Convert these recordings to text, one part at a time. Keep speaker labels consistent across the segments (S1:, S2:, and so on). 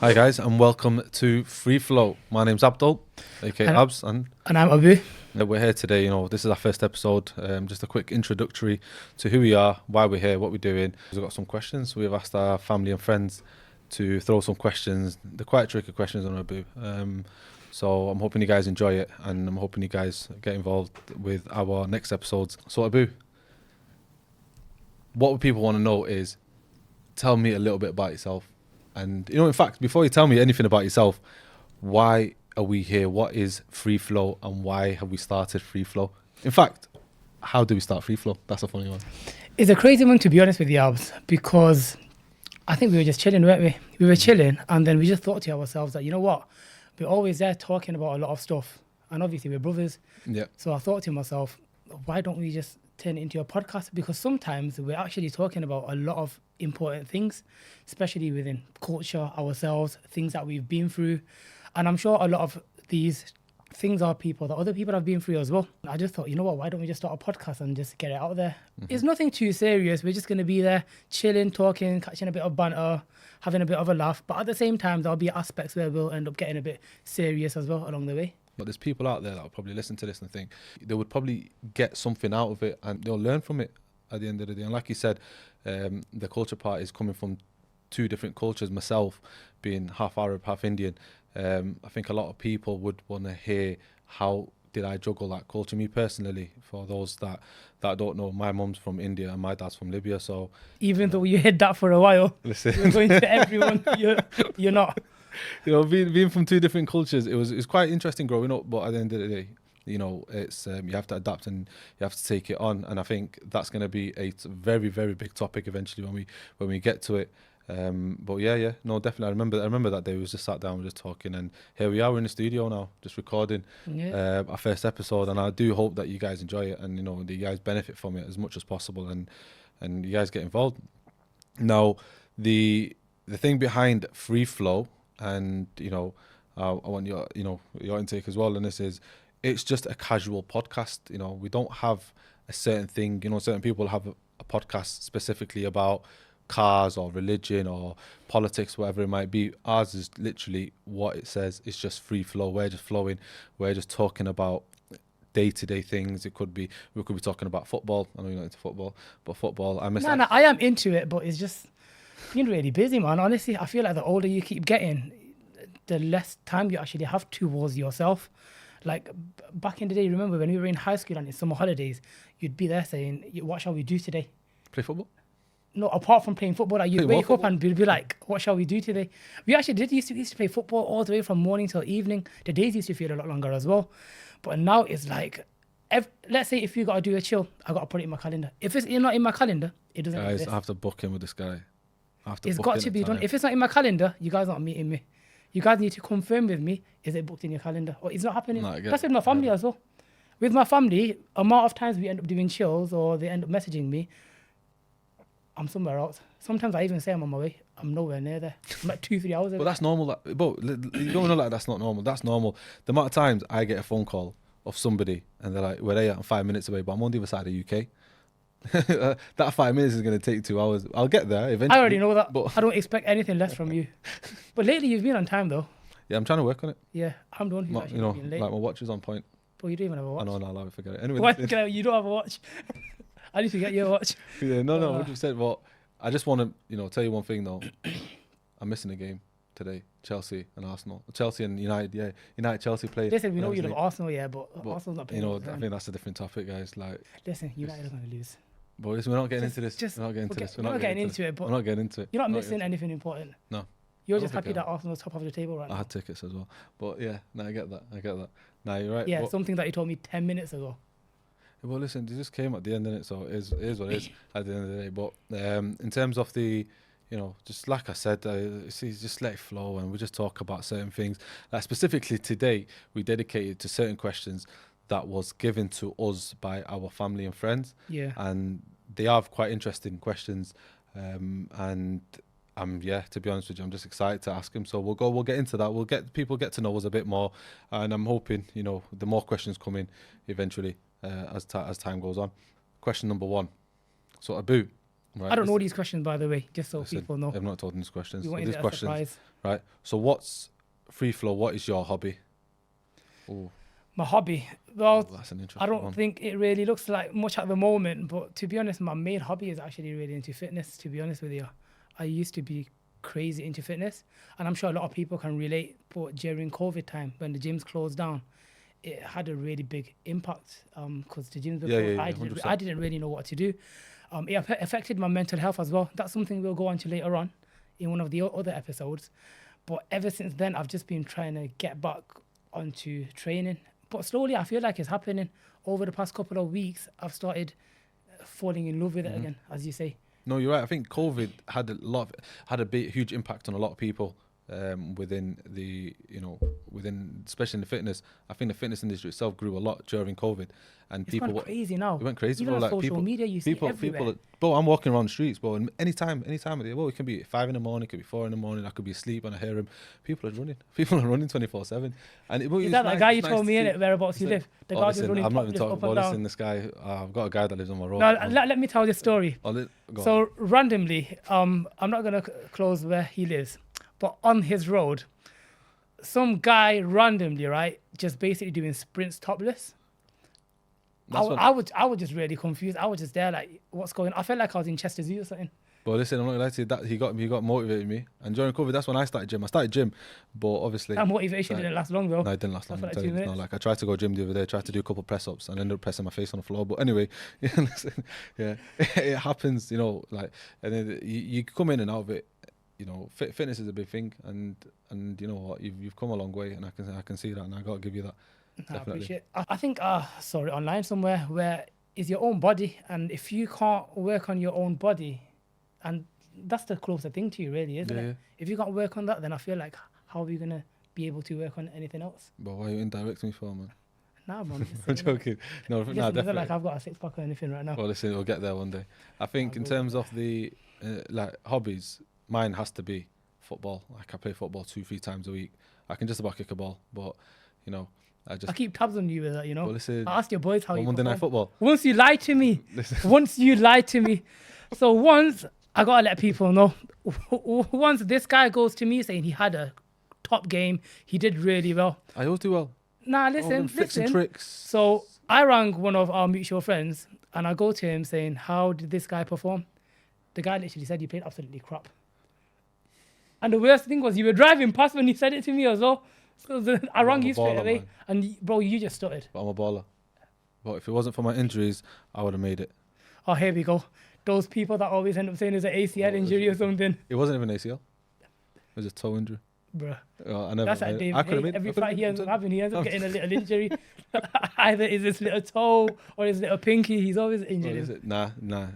S1: Hi guys, and welcome to Freeflow. My name's Abdul, aka
S2: And,
S1: Abs, and
S2: and I'm Abu.
S1: we're here today. This is our first episode. Just a quick introductory to who we are, why we're here, what we're doing. We've got some questions. We've asked our family and friends to throw some questions. They're quite tricky questions on Abu. So I'm hoping you guys enjoy it, and I'm hoping you guys get involved with our next episodes. So Abu, what people want to know is, tell me a little bit about yourself. And, in fact, before you tell me anything about yourself, why are we here? What is Freeflow and why have we started Freeflow? In fact, how do we start Freeflow? That's a funny one.
S2: It's a crazy one, to be honest with you, Abs, because I think we were just chilling, weren't we? We were chilling, and then we just thought to ourselves that, you know what? We're always there talking about a lot of stuff. And obviously, we're brothers.
S1: Yeah.
S2: So I thought to myself, why don't we just turn it into a podcast? Because sometimes we're actually talking about a lot of important things, especially within culture, ourselves, things that we've been through. And I'm sure a lot of these things are people that other people have been through as well. I just thought, you know what, why don't we just start a podcast and just get it out there? It's nothing too serious. We're just going to be there chilling, talking, catching a bit of banter, having a bit of a laugh. But at the same time, there'll be aspects where we'll end up getting a bit serious as well along the way.
S1: But there's people out there that will probably listen to this and think they would probably get something out of it and they'll learn from it at the end of the day. And like you said, the culture part is coming from two different cultures. Myself being half Arab, half Indian. I think a lot of people would want to hear how did I juggle that culture. Me personally, for those that don't know, my mum's from India and my dad's from Libya. So
S2: even though you hid that for a while,
S1: listen,
S2: you're going to everyone, you're not.
S1: Being from two different cultures, it's quite interesting growing up. But at the end of the day, it's you have to adapt and you have to take it on. And I think that's going to be a very, very big topic eventually when we get to it. But yeah, no, definitely. I remember that day we was just sat down, we were just talking, and here we are. We're in the studio now, just recording our first episode. And I do hope that you guys enjoy it, and that you guys benefit from it as much as possible, and you guys get involved. Now, the thing behind Freeflow, and I want your intake as well. And this is, it's just a casual podcast. We don't have a certain thing. Certain people have a podcast specifically about cars or religion or politics, whatever it might be. Ours is literally what it says. It's just free flow. We're just flowing. We're just talking about day-to-day things. We could be talking about football. I know you're not into football, but football.
S2: No, I am into it, but it's just being really busy, man. Honestly, I feel like the older you keep getting, the less time you actually have towards yourself. Like back in the day, remember when we were in high school and in summer holidays, you'd be there saying, what shall we do today?
S1: Play football?
S2: No, apart from playing football, like you'd wake up and be like, what shall we do today? We actually used to play football all the way from morning till evening. The days used to feel a lot longer as well. But now it's like, let's say if you got to do a chill, I got to put it in my calendar. If it's not in my calendar, it doesn't
S1: Guys,
S2: exist.
S1: I have to book in with this guy.
S2: It's got to be done. If it's not in my calendar, you guys aren't meeting me. You guys need to confirm with me, is it booked in your calendar? Or it's not happening. That's with my family as well. With my family, amount of times we end up doing chills or they end up messaging me, I'm somewhere else. Sometimes I even say I'm on my way. I'm nowhere near there. I'm like 2-3 hours away.
S1: But that's normal. But you don't know, like, that's not normal. That's normal. The amount of times I get a phone call of somebody and they're like, "Where are you? I'm 5 minutes away, but I'm on the other side of the UK." That 5 minutes is going to take 2 hours. I'll get there eventually.
S2: I already know that,
S1: but
S2: I don't expect anything less from you. But lately you've been on time though.
S1: yeah, I'm trying to work on it.
S2: Yeah, I'm the one who's actually been late.
S1: Like my watch is on point.
S2: But you don't even have a watch.
S1: I know, I'll forget it. Anyway,
S2: Why, you don't have a watch? I need to get you a watch.
S1: Yeah, no, 100%. But I just want to, tell you one thing though. I'm missing a game today. Chelsea and Arsenal. Chelsea and United. Yeah, United Chelsea played.
S2: Listen, we know you love Arsenal, yeah, but Arsenal's not playing.
S1: I think that's a different topic, guys. Like,
S2: listen, United are going to lose.
S1: But listen, we're not getting into this. We're not getting into this.
S2: We're not getting into it. But
S1: we're not getting into it.
S2: You're not missing anything important.
S1: No.
S2: You're just happy that Arsenal's top of the table right now.
S1: I had tickets as well. But yeah, no, I get that. No, you're right.
S2: Yeah, something that you told me 10 minutes ago.
S1: Well, listen, they just came at the end of it, so it is what it is at the end of the day. But in terms of the, just like I said, just let it flow, and we just talk about certain things. Like specifically today, we dedicated to certain questions that was given to us by our family and friends.
S2: Yeah.
S1: And they are quite interesting questions. To be honest with you, I'm just excited to ask them. So we'll get into that. We'll get people get to know us a bit more, and I'm hoping the more questions come in eventually as time goes on. Question number 1. So Abu, Right.
S2: I don't know these questions, by the way, just so
S1: Listen,
S2: people know.
S1: I've not told these questions.
S2: We
S1: So
S2: wanted
S1: these
S2: it as a
S1: questions,
S2: surprise.
S1: right? So what's Freeflow? What is your hobby? Oh,
S2: My hobby. Well,
S1: that's an interesting
S2: I don't
S1: one.
S2: think it really looks like much at the moment, but to be honest, my main hobby is actually really into fitness, to be honest with you. I used to be crazy into fitness, and I'm sure a lot of people can relate, but during COVID time, when the gyms closed down, it had a really big impact because the gyms were
S1: Yeah,
S2: closed.
S1: yeah,
S2: I,
S1: yeah,
S2: didn't,
S1: 100%.
S2: I didn't really know what to do. It affected my mental health as well. That's something we'll go on to later on in one of the other episodes. But ever since then, I've just been trying to get back onto training. But slowly, I feel like it's happening. Over the past couple of weeks, I've started falling in love with it again, as you say.
S1: No, you're right. I think COVID had a big, huge impact on a lot of people within within especially in the fitness. I think the fitness industry itself grew a lot during COVID, and
S2: It's
S1: people
S2: gone crazy now.
S1: it went crazy.
S2: Even
S1: Bro,
S2: on
S1: like
S2: social media, you see
S1: people,
S2: everywhere.
S1: bro. I'm walking around the streets, bro, and anytime of the day. Well, it can be 5 in the morning, it could be 4 in the morning. I could be asleep and I hear them. People are running. People are running 24/7. And
S2: Is that guy you told me in it whereabouts you
S1: Listen,
S2: live? The guy who's running
S1: I'm not even
S2: topless
S1: talking
S2: up
S1: about
S2: and
S1: this
S2: down.
S1: in this guy. I've got a guy that lives on my road.
S2: No, let me tell you a story.
S1: Go on.
S2: So randomly, I'm not gonna close where he lives, but on his road, some guy randomly, right, just basically doing sprints topless. I was just really confused. I was just there like, what's going on? I felt like I was in Chester Zoo or something.
S1: But listen, I'm not gonna lie to you, that he got motivated me. And during COVID, that's when I started gym. But obviously
S2: That motivation didn't last long though.
S1: no, it didn't last long.
S2: After
S1: I'm
S2: like
S1: telling
S2: 2
S1: you. No,
S2: minutes.
S1: like I tried to go gym the other day, tried to do a couple press ups, and ended up pressing my face on the floor. But anyway, yeah, listen, yeah, it happens, like, and then you come in and out of it. Fitness is a big thing, and you know what, you've come a long way, and I can see that, and I gotta give you that.
S2: I
S1: Definitely.
S2: appreciate it. I think I saw it online somewhere where is your own body, and if you can't work on your own body, and that's the closer thing to you really, isn't
S1: Yeah,
S2: it?
S1: yeah.
S2: If you can't work on that, then I feel like how are you gonna be able to work on anything else?
S1: But why are you indirecting me for, man?
S2: Nah, man.
S1: I'm joking. No,
S2: Listen,
S1: no,
S2: it's not
S1: definitely.
S2: like I've got a 6-pack or anything right now.
S1: Well, listen, we'll get there one day. I think in terms of the like hobbies, mine has to be football. Like I play football 2-3 times a week. I can just about kick a ball, but I just.
S2: I keep tabs on you with that,
S1: Well, listen,
S2: I asked your boys how
S1: on
S2: you
S1: Monday Night
S2: perform.
S1: Football.
S2: Once you lied to me.
S1: Listen.
S2: Once you lied to me. So once, I gotta let people know. Once this guy goes to me saying he had a top game, he did really well.
S1: I always do well.
S2: Nah,
S1: All them flicks and tricks.
S2: So I rang one of our mutual friends and I go to him saying, how did this guy perform? The guy literally said he played absolutely crap. And the worst thing was you were driving past when he said it to me as well. So I rang
S1: I'm a
S2: you straight
S1: baller,
S2: away.
S1: man.
S2: And bro, you just stuttered.
S1: But I'm a baller. But if it wasn't for my injuries, I would have made it.
S2: Oh, here we go. Those people that always end up saying it's an ACL injury or something.
S1: It wasn't even ACL. It was a toe injury.
S2: Bruh.
S1: I never.
S2: That's like
S1: I
S2: David
S1: could have
S2: Hay.
S1: made
S2: Every
S1: I could've
S2: fight he
S1: made-
S2: ends up having, he ends up
S1: I'm
S2: getting a little injury. Either is his little toe or his little pinky. He's always injured.
S1: What is it? Nah.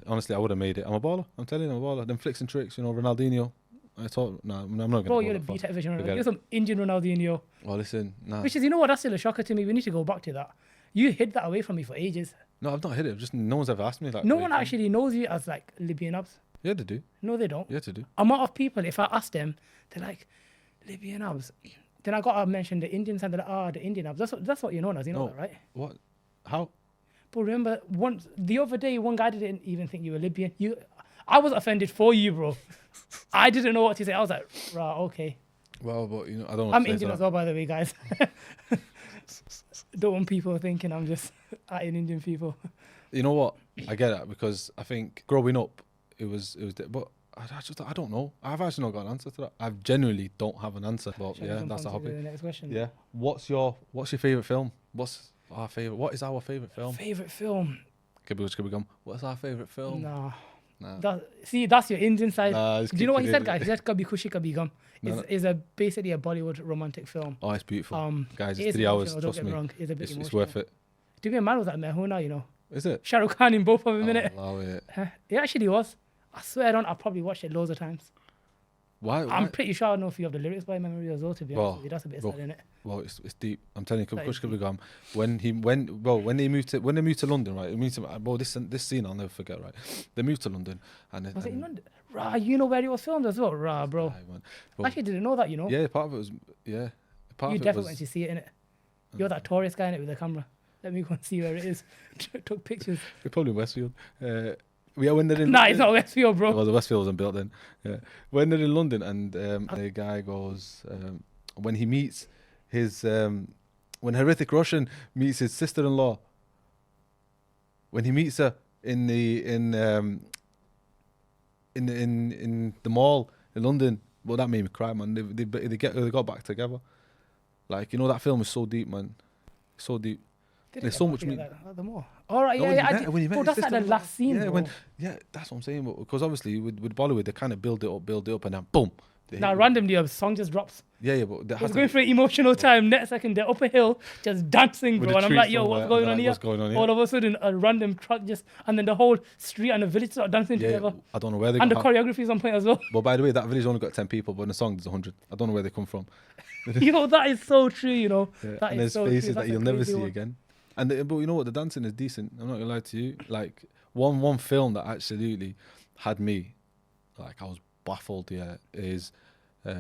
S1: Honestly, I would have made it. I'm a baller. I'm telling you, I'm a baller. Them flicks and tricks, Ronaldinho. I'm not gonna.
S2: Bro,
S1: go
S2: you're the
S1: that far.
S2: B-type version.
S1: Forget
S2: You're
S1: it.
S2: some injured Ronaldinho.
S1: Oh, listen, nah.
S2: Which is, that's still a shocker to me. We need to go back to that. You hid that away from me for ages.
S1: No, I've not hit it. Just no one's ever asked me that.
S2: No one actually knows you as like Libyan abs.
S1: Yeah, they do.
S2: No, they don't.
S1: Yeah, they do.
S2: Amount of people, if I ask them, they're like, Libyan abs. Then I got to mention the Indian side. They're like, the Indian abs. That's what you're known as. You know
S1: No.
S2: that, right?
S1: What? How?
S2: But remember, the other day, one guy didn't even think you were Libyan. I was offended for you, bro. I didn't know what to say. I was like, right, okay.
S1: Well, but I don't.
S2: I'm Indian as well, by the way, guys. Don't want people thinking I'm just atting Indian people.
S1: You know what? I get that because I think growing up, it was. But I don't know. I've actually not got an answer to that. I genuinely don't have an answer. But
S2: Shall we
S1: yeah,
S2: jump
S1: that's a
S2: on to
S1: hobby.
S2: the next question?
S1: Yeah. What's your favorite film? What's our favorite? What is our favorite film?
S2: Favorite film?
S1: Could we go? What's our favorite film?
S2: Nah.
S1: Nah.
S2: That's your Indian side.
S1: Nah, it's
S2: Do you know what he said,
S1: kidding.
S2: guys? He said Kabhi Khushi Kabhi Gum.
S1: No,
S2: It's basically a Bollywood romantic film.
S1: Oh, it's beautiful. Guys,
S2: it
S1: it's
S2: is
S1: 3 hours.
S2: emotional,
S1: Trust
S2: don't get
S1: me.
S2: me wrong. It's a bit
S1: It's
S2: emotional.
S1: worth it.
S2: To be a man was that Mehuna,
S1: Is it?
S2: Shah Rukh Khan in both of them, innit?
S1: Allow it.
S2: It actually was. I swear on, I probably watched it loads of times.
S1: Why?
S2: I'm pretty sure I know a few of the lyrics by memory as well, to be honest
S1: Well,
S2: with you. That's a bit
S1: well,
S2: sad, innit?
S1: Well, it's deep. I'm telling you,
S2: That
S1: Kush
S2: is deep.
S1: Kabigam, when they moved to London, right? This scene I'll never forget, right? They moved to London, and
S2: Was it in London? Rah, you know where it was filmed as well? Rah, bro.
S1: Aye, man.
S2: I
S1: But
S2: actually didn't know that,
S1: yeah, part of it was Part
S2: You
S1: of it
S2: definitely
S1: was,
S2: went to see it, innit? You're that tourist guy in it with the camera. Let me go and see where it is. Took pictures.
S1: Probably Westfield. Yeah, when they're in
S2: Nah,
S1: London,
S2: it's not Westfield, bro.
S1: well, the Westfield wasn't built then. Yeah, when they're in London, and the guy goes when he meets his when Hrithik Roshan meets his sister-in-law. When he meets her in the mall in London, well, that made me cry, man. They got back together. Like, you know, that film is so deep, man. So deep.
S2: Did
S1: There's
S2: it
S1: so
S2: get
S1: much
S2: back
S1: meaning.
S2: together? Like, the more. All right,
S1: No,
S2: yeah, yeah.
S1: when he met
S2: Bro,
S1: his
S2: that's like the
S1: sister-in-law.
S2: last scene,
S1: Yeah,
S2: bro.
S1: that's what I'm saying. Because obviously with Bollywood, they kind of build it up, and then boom.
S2: Now, randomly, a song just drops.
S1: Yeah, but that
S2: I
S1: has
S2: was
S1: to
S2: going
S1: be
S2: through an emotional time. Next second, they're up a hill, just dancing,
S1: with
S2: bro.
S1: the
S2: And I'm
S1: trees
S2: like, yo,
S1: somewhere,
S2: what's
S1: and
S2: going
S1: they're
S2: on
S1: like,
S2: here?
S1: what's going on here?
S2: All of a sudden, a random truck just, and then the whole street and the village start dancing
S1: Yeah,
S2: together.
S1: I don't know where they
S2: And the
S1: got.
S2: choreography is on point as well.
S1: But by the way, that village only got 10 people, but in the song there's 100. I don't know where they come from.
S2: Yo, that is so true, you know.
S1: Yeah,
S2: That
S1: and
S2: is
S1: there's
S2: so
S1: faces
S2: true.
S1: that
S2: That's a
S1: you'll never
S2: crazy
S1: see
S2: one.
S1: again. And but you know what? The dancing is decent. I'm not gonna lie to you. Like one film that absolutely had me, like I was baffled. Yeah, is I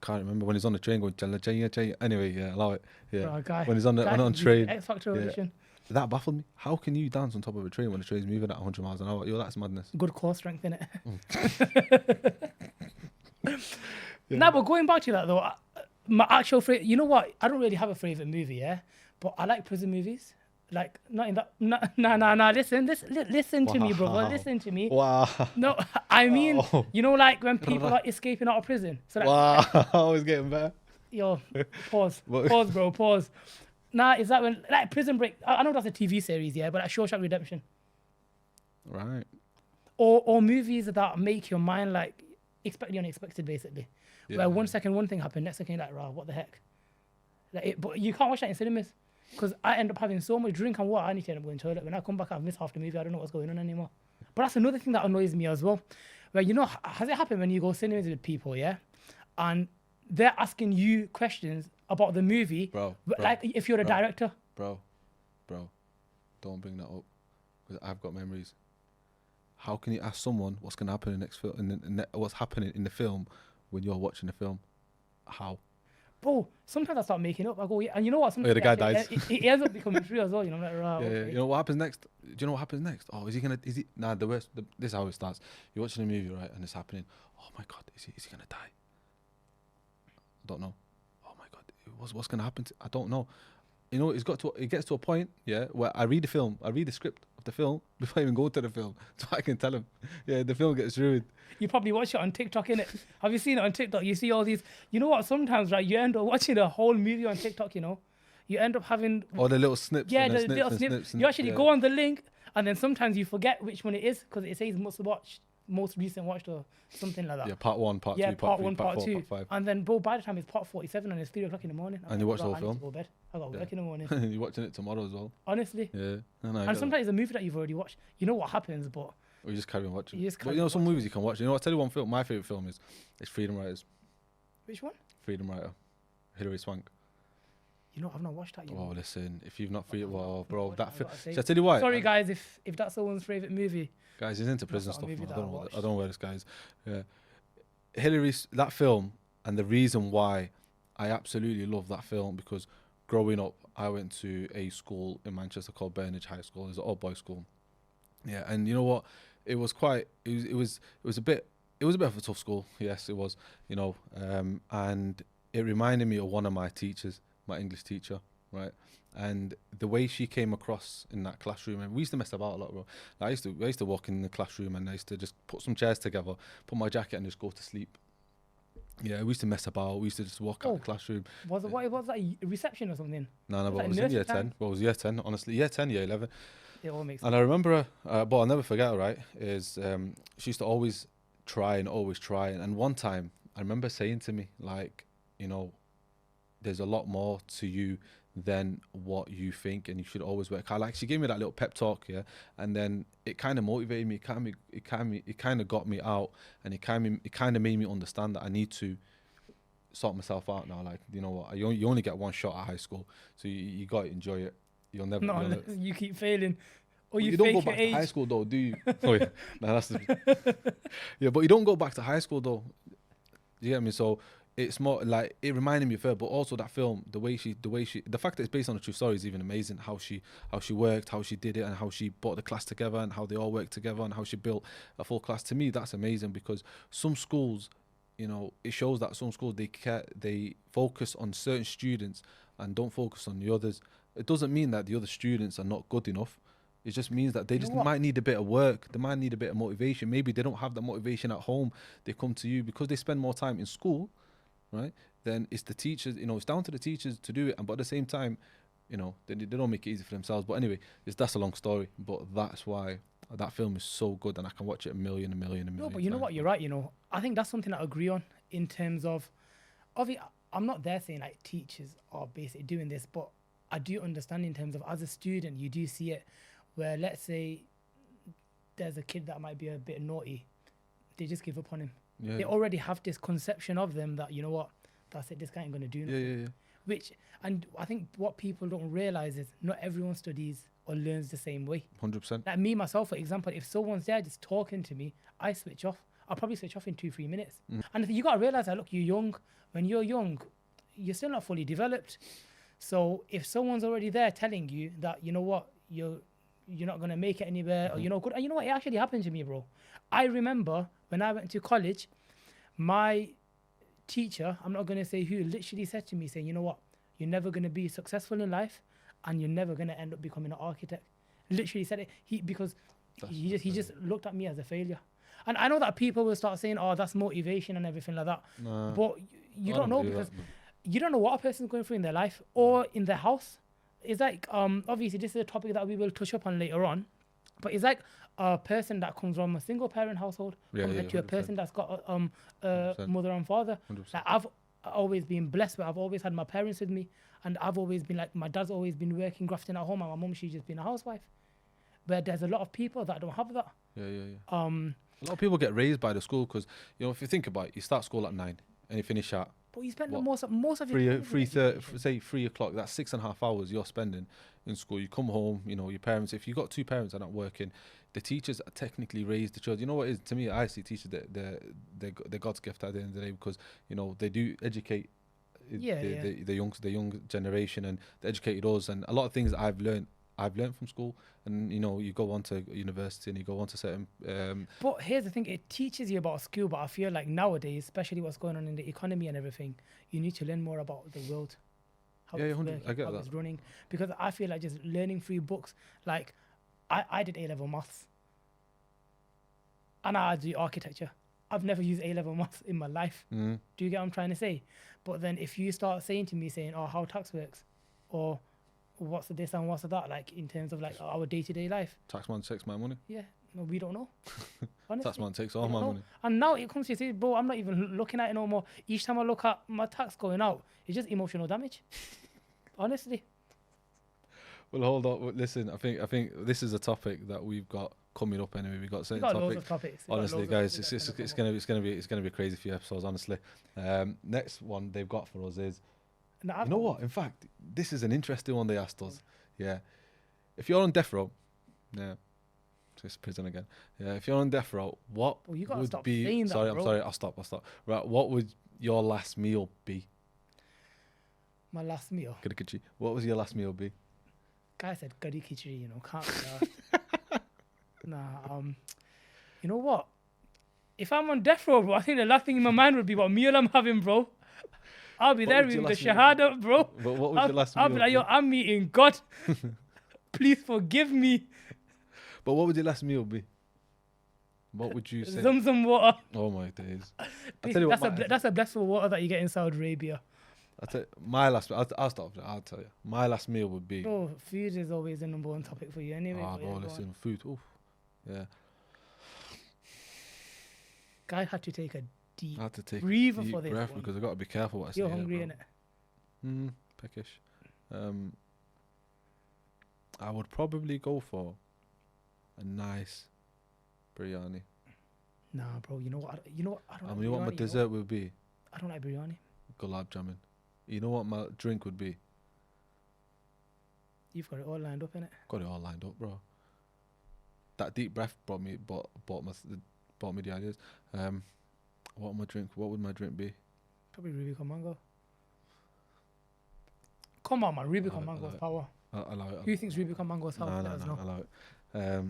S1: can't remember when he's on the train going Jalla Jaya Jaya. Anyway, yeah, allow it. Yeah,
S2: Bro, guy,
S1: when he's on the
S2: guy
S1: on
S2: can
S1: train.
S2: be X Factor
S1: Yeah.
S2: audition.
S1: That baffled me. How can you dance on top of a train when the train's moving at 100 miles an hour? Yo, that's madness.
S2: Good core strength in it.
S1: Yeah.
S2: Nah, but going back to that though, my actual favorite. You know what? I don't really have a favorite movie, yeah, but I like prison movies. Like not in that. Nah. Listen to me, brother.
S1: Wow.
S2: Listen to me.
S1: Wow.
S2: No, I mean,
S1: Wow.
S2: you know, like when people are escaping out of prison. So like,
S1: Wow, it's getting better.
S2: yo, pause,
S1: What?
S2: pause, bro, pause. Nah, is that when like Prison Break? I know that's a TV series, yeah, but like Shawshank Redemption,
S1: Right.
S2: or movies that make your mind like expect the unexpected, basically.
S1: Yeah.
S2: Where 1 second one thing happened, next second you're like, rah, what the heck? Like but you can't watch that in cinemas because I end up having so much drink and water. I need to end up going to the toilet. When I come back, I've missed half the movie. I don't know what's going on anymore. But that's another thing that annoys me as well. Where you know, has it happened when you go cinemas with people, yeah, and they're asking you questions about the movie,
S1: Bro,
S2: like if you're a
S1: bro.
S2: director.
S1: Bro, don't bring that up because I've got memories. How can you ask someone what's going to happen in the next film, what's happening in the film when you're watching the film? How?
S2: Bro, sometimes I start making up. I go, yeah, and you know what? Sometimes
S1: the guy
S2: actually-
S1: dies.
S2: It ends up becoming true as well. You know, I'm like, right,
S1: Yeah,
S2: okay.
S1: you know what happens next? Do you know what happens next? Oh, is he? Nah, this is how it starts. You're watching a movie, right, and it's happening. Oh my God, is he gonna die? I don't know. Oh my God, what's gonna happen? I don't know. You know, it gets to a point, yeah, where I read the script of the film before I even go to the film, so I can tell him. Yeah, the film gets ruined.
S2: You probably watch it on TikTok, innit? Have you seen it on TikTok? You see all these. You know what? Sometimes, right, you end up watching the whole movie on TikTok. You know, you end up having
S1: Or the little snips.
S2: yeah,
S1: and
S2: the
S1: then
S2: little
S1: and
S2: snip.
S1: and
S2: You actually
S1: yeah.
S2: go on the link, and then sometimes you forget which one it is because it says most recent watched or something like that.
S1: Yeah, part 1, part 2,
S2: Yeah,
S1: part
S2: part
S1: 3,
S2: one,
S1: part
S2: part
S1: 4,
S2: two,
S1: part 5.
S2: and then bro, by the time it's part 47 and it's 3 o'clock in the morning, I'm
S1: And you
S2: like,
S1: watch the
S2: "Right,
S1: whole
S2: I need to
S1: film?
S2: go to bed. I got
S1: Yeah.
S2: work in the morning.
S1: You're watching it tomorrow as well.
S2: Honestly,
S1: Yeah. No, I get
S2: and
S1: that.
S2: sometimes it's a movie that you've already watched. You know what happens, but
S1: Or you just carry on watching.
S2: You just
S1: But
S2: carry
S1: you know,
S2: on
S1: some movies you can watch. You know, I'll tell you one film. My favorite film is Freedom Writers.
S2: which one?
S1: Freedom Writer. Hilary Swank.
S2: You know, I've not watched that yet.
S1: Oh, listen, if you've not free,
S2: I've
S1: well,
S2: not
S1: bro,
S2: watched
S1: that
S2: it,
S1: film.
S2: I've gotta say.
S1: Shall I tell you why?
S2: Sorry, guys, if that's someone's favorite movie.
S1: Guys, he's into prison
S2: not a
S1: stuff.
S2: movie
S1: Man.
S2: that
S1: I
S2: I
S1: don't know.
S2: watched.
S1: I don't know where this guy is. Yeah, that film, and the reason why I absolutely love that film because growing up, I went to a school in Manchester called Burnage High School. It's an all boys school. Yeah, and you know what? It was a bit of a tough school. Yes, it was. You know, and it reminded me of one of my teachers, my English teacher, right? And the way she came across in that classroom, and we used to mess about a lot, bro. I used to walk in the classroom and I used to just put some chairs together, put my jacket and just go to sleep. Yeah, we used to mess about. We used to just walk out the classroom.
S2: Was it what was that, a reception or something?
S1: No,
S2: Was
S1: but
S2: that
S1: I was in
S2: nursery
S1: year
S2: time?
S1: 10. Well, it was year 10, honestly. Year 10, year 11.
S2: It all makes sense.
S1: And I remember, but I'll never forget, right, is she used to always try. And one time, I remember saying to me, like, you know, there's a lot more to you than what you think, and you should always work hard. Like, she gave me that little pep talk, yeah, and then it kind of motivated me. It kind of got me out, and it kind of made me understand that I need to sort myself out now. Like, you know what, you only get one shot at high school, so you got to enjoy it. You'll never.
S2: No,
S1: you'll
S2: unless you keep failing, or you
S1: don't
S2: fake
S1: go
S2: your
S1: back to
S2: age.
S1: high school though, do you? Oh yeah, no, that's yeah, but you don't go back to high school though. You get me? So it's more like it reminded me of her, but also that film, the fact that it's based on a true story is even amazing. How she worked, how she did it, and how she brought the class together, and how they all worked together, and how she built a full class. To me, that's amazing because some schools, you know, it shows that some schools they focus on certain students and don't focus on the others. It doesn't mean that the other students are not good enough. It just means that they
S2: You know
S1: just
S2: what?
S1: might need a bit of work. They might need a bit of motivation. Maybe they don't have that motivation at home. They come to you because they spend more time in school, right? Then it's the teachers, you know, it's down to the teachers to do it. But at the same time, you know, they don't make it easy for themselves. But anyway, that's a long story. But that's why that film is so good, and I can watch it a million
S2: No, but you know
S1: times.
S2: what? You're right. You know, I think that's something I agree on in terms of, obviously, I'm not there saying like teachers are basically doing this, but I do understand in terms of as a student, you do see it where, let's say, there's a kid that might be a bit naughty, they just give up on him.
S1: Yeah,
S2: They already have this conception of them that, you know what, that's it, this guy ain't gonna do nothing.
S1: yeah.
S2: Which, and I think what people don't realize is not everyone studies or learns the same way.
S1: 100%.
S2: Like me myself, for example, if someone's there just talking to me, I switch off. I'll probably switch off in 2-3 minutes. And you gotta realize that, look, you're young. When you're young, you're still not fully developed. So if someone's already there telling you that, you know what, you're not gonna make it anywhere, or you're not good, and you know what, it actually happened to me, bro. I remember when I went to college, my teacher, I'm not gonna say who, literally said to me, saying, you know what, you're never gonna be successful in life, and you're never gonna end up becoming an architect. Literally said it. Because he just looked at me as a failure. And I know that people will start saying, oh, that's motivation and everything like that.
S1: Nah,
S2: But you
S1: I
S2: don't know,
S1: believe
S2: because
S1: that, man.
S2: you don't know what a person's going through in their life or in their house. It's like, obviously this is a topic that we will touch upon later on, but it's like a person that comes from a single parent household compared to a
S1: 100%.
S2: person that's got a
S1: 100%.
S2: mother and father.
S1: 100%.
S2: Like I've always been blessed where I've always had my parents with me, and I've always been like, my dad's always been working, grafting at home, and my mum, she's just been a housewife. But there's a lot of people that don't have that.
S1: Yeah. A lot of people get raised by the school because, you know, if you think about it, you start school at 9 and you finish at
S2: But you spend
S1: What?
S2: most of your time in
S1: say 3 o'clock. That's 6.5 hours you're spending in school. You come home, you know, your parents. If you got two parents that are not working, the teachers technically raise the children. You know what it is, to me? I see teachers that they're God's gift at the end of the day, because, you know, they do educate the young generation, and they educated us, and a lot of things that I've learned from school. And, you know, you go on to university and you go on to certain
S2: But here's the thing, it teaches you about skill, but I feel like nowadays, especially what's going on in the economy and everything, you need to learn more about the world. How
S1: Yeah,
S2: it's
S1: 100,
S2: working,
S1: I get
S2: how
S1: that.
S2: it's running. Because I feel like just learning through books, like I did A-level maths and I do architecture. I've never used A-level maths in my life. Do you get what I'm trying to say? But then if you start saying to me, oh, how tax works, or what's the this and what's the that, like in terms of like our day-to-day life.
S1: Taxman takes my money.
S2: Yeah, no, we don't know. Honestly,
S1: Taxman takes
S2: we
S1: all
S2: don't
S1: my
S2: know.
S1: money.
S2: And now it comes to say, bro, I'm not even looking at it no more. Each time I look at my tax going out, it's just emotional damage. Honestly.
S1: Well, hold on. Listen, I think this is a topic that we've got coming up anyway. We've got
S2: We
S1: certain
S2: got loads
S1: topics.
S2: of topics. We got
S1: Honestly,
S2: loads of
S1: guys,
S2: topics
S1: it's
S2: that's
S1: gonna be a crazy few episodes. Honestly, next one they've got for us is,
S2: come up.
S1: you know what? In fact, this is an interesting one they asked us. Yeah, if you're on death row, yeah, it's prison again. Yeah, if you're on death row, what
S2: Oh, you gotta
S1: would
S2: stop
S1: be?
S2: saying that,
S1: Sorry,
S2: bro.
S1: I'm sorry. I'll stop. Right, what would your last meal be?
S2: My last meal.
S1: Kirikichi. What was your last meal be?
S2: Guy said curry khichdi, you know, can't be that. Nah, you know what? If I'm on death row, bro, I think the last thing in my mind would be what meal I'm having, bro. I'll be
S1: What
S2: there
S1: would your
S2: with the
S1: last meal
S2: shahada, bro.
S1: But what was your last
S2: I'll
S1: meal?
S2: be like, yo, I'm meeting God. Please forgive me.
S1: But what would your last meal be? What would you say?
S2: Some water.
S1: Oh my days! I tell you what,
S2: That's a blessed water that you get in Saudi Arabia.
S1: my last. I'll stop. I'll tell you. My last meal would be.
S2: Bro, food is always the number one topic for you anyway.
S1: Ah,
S2: but yeah,
S1: bro,
S2: go on.
S1: listen, food. Oof. Yeah,
S2: Guy had to take a deep
S1: I had to take
S2: breather
S1: a deep
S2: for this
S1: breath
S2: one.
S1: because I got to be careful what I say.
S2: You're
S1: here,
S2: hungry,
S1: bro.
S2: innit?
S1: Peckish. I would probably go for a nice biryani.
S2: Nah, bro. You know what? I don't.
S1: And
S2: like
S1: you know what my
S2: biryani,
S1: dessert would be?
S2: I don't like biryani.
S1: Gulab jamun. You know what my drink would be?
S2: You've got it all lined up, innit?
S1: Got it all lined up, bro. That deep breath brought me the ideas. What would my drink be?
S2: Probably Rubicon Mango. Come on, man. Rubicon Mango's power.
S1: I allow it.
S2: Who thinks Rubicon Mango's power? Let us know.
S1: I allow it.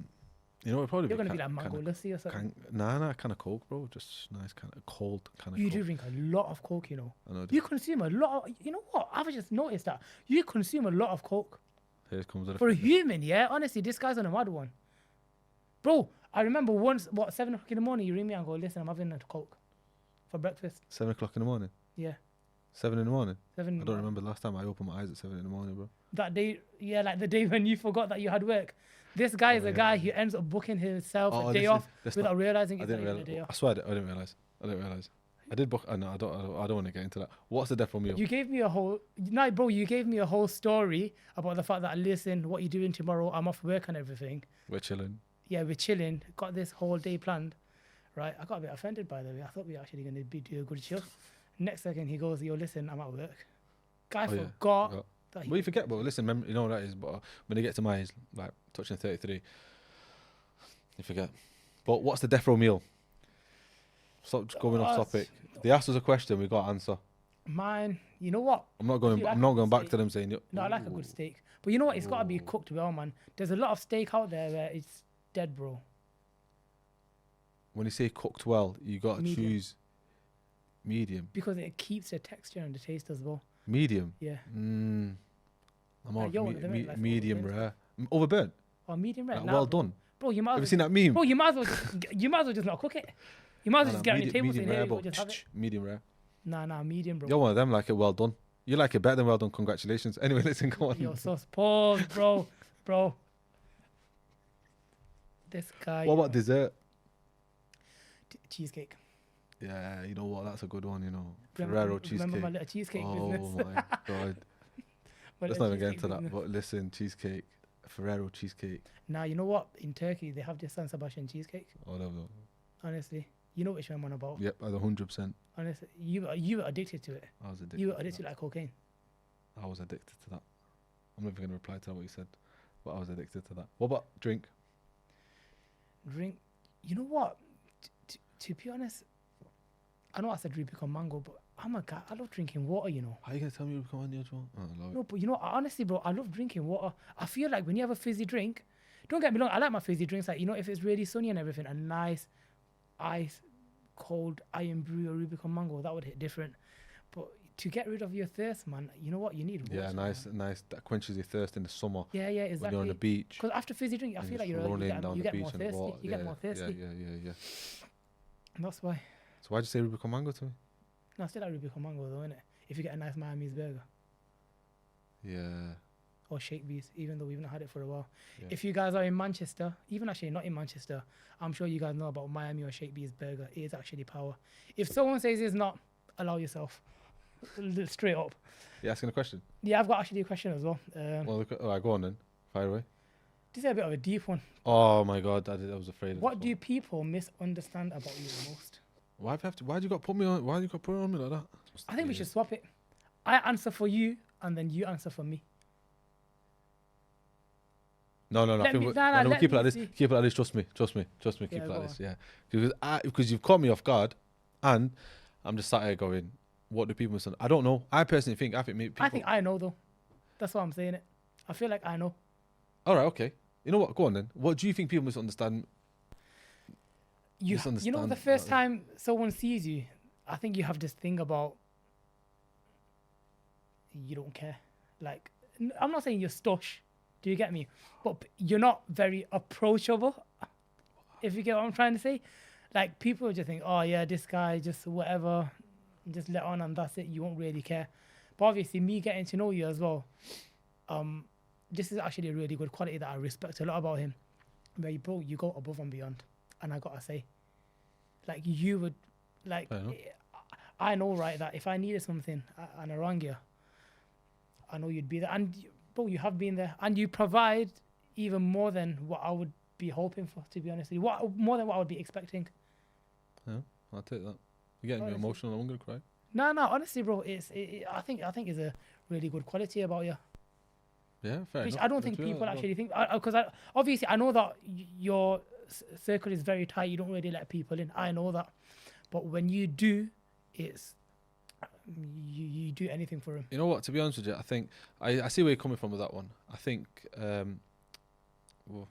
S1: You know, it'd probably
S2: You're
S1: be
S2: going to be like mango lassi or something.
S1: kind of Coke, bro. Just nice kind of cold kind of.
S2: You
S1: Coke.
S2: do drink a lot of Coke, you know.
S1: I know.
S2: You consume a lot of, you know what? I've just noticed that. You consume a lot of Coke.
S1: Here comes the
S2: For a human, yeah? Honestly, this guy's on a mad one. Bro, I remember once, 7 o'clock in the morning, you ring me and go, listen, I'm having a Coke for breakfast.
S1: 7 o'clock in the morning.
S2: Yeah.
S1: 7 in the morning.
S2: 7.
S1: I don't remember the last time I opened my eyes at 7 in the morning, bro.
S2: That day, yeah, like the day when you forgot that you had work. This guy is a guy who ends up booking himself a day off without realizing it's not even a day off.
S1: I swear I didn't realize. I did book. No, I don't want to get into that. What's the death row meal?
S2: You gave me a whole you gave me a whole story about the fact that, listen, what you doing tomorrow? I'm off work and everything.
S1: We're chilling.
S2: Yeah, we're chilling. Got this whole day planned. Right, I got a bit offended by the way. I thought we were actually going to do a good chill. Next second, he goes, yo, listen, I'm at work. Guy forgot. That
S1: Well, you forget, but listen, you know what that is. But when you get to my age, like touching 33, you forget. But what's the death row meal? Stop going off topic. They asked us a question, we got to answer.
S2: Mine, you know what?
S1: I'm not going back to them saying.
S2: No, I like a good steak, but you know what? It's got to be cooked well, man. There's a lot of steak out there where it's dead, bro.
S1: When you say cooked well, you got to choose medium
S2: because it keeps the texture and the taste as well.
S1: Medium.
S2: Yeah.
S1: I'm on
S2: like
S1: medium rare. Overburnt.
S2: Oh, medium rare.
S1: Like, well done.
S2: Bro, you might.
S1: Have you seen that meme?
S2: Bro, you might as well just not cook it. You might as well just get on your table saying, "Hey, we'll just have it."
S1: Medium rare.
S2: Nah, medium, bro.
S1: You're one of them like it well done. You like it better than well done. Congratulations. Anyway, listen, go on.
S2: Yo, so pause, bro. This guy.
S1: What about dessert?
S2: Cheesecake.
S1: Yeah, you know what? That's a good one. You know, Ferrero cheesecake.
S2: Remember my little cheesecake business?
S1: Oh my god. Let's not even get into that. But listen, cheesecake, Ferrero cheesecake.
S2: Nah, you know what? In Turkey, they have this San Sebastian cheesecake.
S1: Oh no.
S2: Honestly, you know which one I'm on about.
S1: Yep, 100%.
S2: Honestly, you were addicted to it.
S1: I was addicted.
S2: You were addicted like cocaine.
S1: I was addicted to that. I'm not even going to reply to what you said, but I was addicted to that. What about drink?
S2: Drink. You know what? To be honest, I know I said Rubicon Mango, but I'm a guy. I love drinking water, you know.
S1: How are you going to tell me Rubicon Mango?
S2: No, but you know, honestly, bro, I love drinking water. I feel like when you have a fizzy drink, don't get me wrong, I like my fizzy drinks. Like, you know, if it's really sunny and everything, a nice, ice, cold iron brew or Rubicon Mango, that would hit different. But to get rid of your thirst, man, you know what? You need water.
S1: Yeah, nice. That quenches your thirst in the summer.
S2: Yeah, exactly.
S1: When you're on the beach.
S2: Because after fizzy drink, I feel like you get more thirsty. You get more thirsty.
S1: Yeah.
S2: And that's why.
S1: So why'd you say Rubicon Mango to me?
S2: No, I still like Rubicon Mango though, innit? If you get a nice Miami's burger.
S1: Yeah.
S2: Or Shake Bees, even though we've not had it for a while.
S1: Yeah.
S2: If you guys are in Manchester, even actually not in Manchester, I'm sure you guys know about Miami or Shake Bees burger. It is actually power. If someone says it's not, allow yourself. Straight up.
S1: You asking a question?
S2: Yeah, I've got actually a question as well.
S1: Alright, go on then. Fire away.
S2: This is a bit of a deep one.
S1: Oh my god, I was afraid of
S2: What do people misunderstand about you the most?
S1: Why'd you got to put me on? Why you got to put it on me like that?
S2: I think we should swap it. I answer for you, and then you answer for me.
S1: No. Keep it like this. Keep it like this. Trust me. Keep it like this. Yeah, because you've caught me off guard, and I'm just sat here going, "What do people misunderstand?" I don't know. I personally think people.
S2: I think I know though. That's why I'm saying it. I feel like I know.
S1: All right. Okay. You know what? Go on then. What do you think people misunderstand?
S2: You know, the first time someone sees you, I think you have this thing about you don't care. Like, I'm not saying you're stush. Do you get me? But you're not very approachable. If you get what I'm trying to say, like people just think, oh yeah, this guy just whatever, just let on and that's it. You won't really care. But obviously, me getting to know you as well, this is actually a really good quality that I respect a lot about him. Where you go above and beyond. And I gotta say, like you would, like I know right that if I needed something and I rang you, I know you'd be there. And bro, you have been there, and you provide even more than what I would be hoping for. To be honest, with you. More than what I would be expecting.
S1: Yeah, I'll take that. You're getting me emotional. I'm gonna cry.
S2: No, honestly, bro, I think it's a really good quality about you.
S1: Yeah, fair enough.
S2: I don't think people actually think, because obviously I know that your circle is very tight. You don't really let people in. I know that, but when you do, it's you do anything for him.
S1: You know what? To be honest with you, I think I see where you're coming from with that one. I think, well,